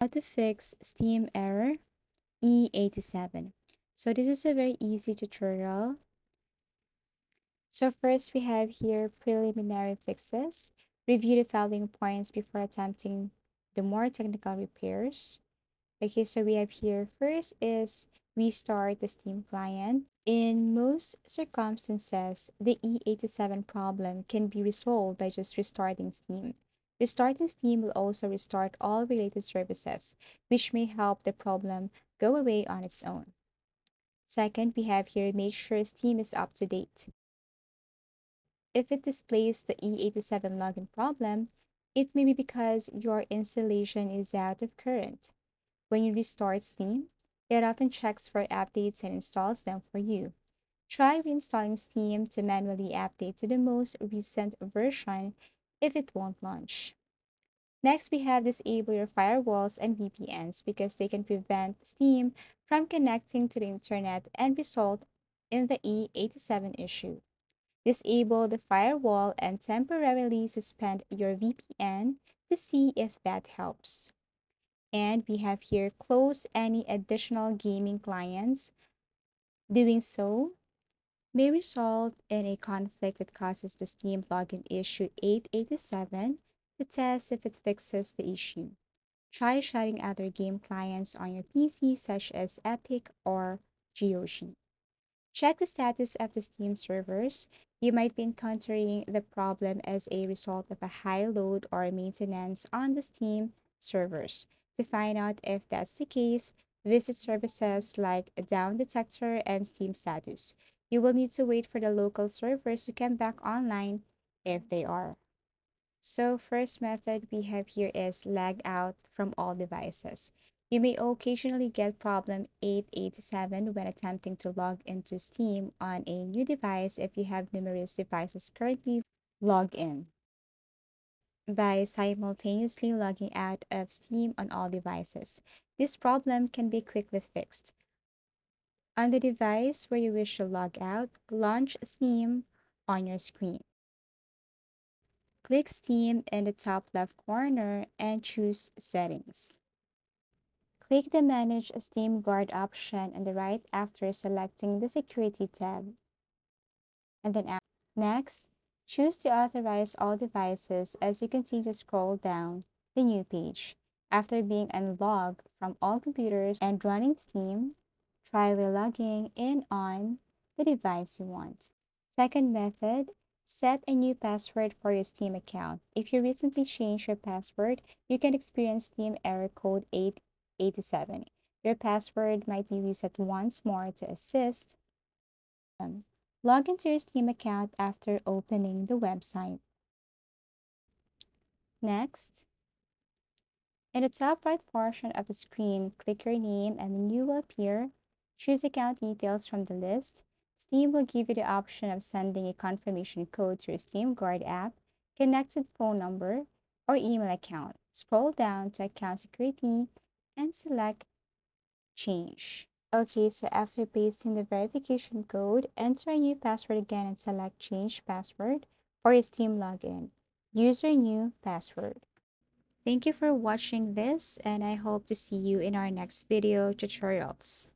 How to fix Steam Error E87. So this is a very easy tutorial. So first we have here preliminary fixes. Review the following points before attempting the more technical repairs. Okay, so we have here first is restart the Steam client. In most circumstances, the E87 problem can be resolved by just restarting Steam. Restarting Steam will also restart all related services, which may help the problem go away on its own. Second, we have here make sure Steam is up to date. If it displays the E87 login problem, it may be because your installation is out of current. When you restart Steam, it often checks for updates and installs them for you. Try reinstalling Steam to manually update to the most recent version if it won't launch. Next, we have disable your firewalls and VPNs because they can prevent Steam from connecting to the internet and result in the E87 issue. Disable the firewall and temporarily suspend your VPN to see if that helps. And we have here close any additional gaming clients. Doing so may result in a conflict that causes the Steam login issue 887 to test if it fixes the issue. Try shutting other game clients on your PC such as Epic or GOG. Check the status of the Steam servers. You might be encountering the problem as a result of a high load or maintenance on the Steam servers. To find out if that's the case, visit services like Down Detector and Steam Status. You will need to wait for the local servers to come back online if they are. So first method we have here is lag out from all devices. You may occasionally get problem 887 when attempting to log into Steam on a new device if you have numerous devices currently logged in. By simultaneously logging out of Steam on all devices, this problem can be quickly fixed. On the device where you wish to log out, launch Steam on your screen. Click Steam in the top left corner and choose Settings. Click the Manage Steam Guard option on the right after selecting the Security tab. And then next, choose to authorize all devices as you continue to scroll down the new page. After being unlogged from all computers and running Steam, try relogging in on the device you want. Second method, set a new password for your Steam account. If you recently changed your password, you can experience Steam error code 887. Your password might be reset once more to assist. Log into your Steam account after opening the website. Next, in the top right portion of the screen, click your name and then you will appear. Choose account details from the list. Steam will give you the option of sending a confirmation code to your Steam Guard app, connected phone number, or email account. Scroll down to account security and select change. Okay, so after pasting the verification code, enter a new password again and select change password for your Steam login. Use your new password. Thank you for watching this, and I hope to see you in our next video tutorials.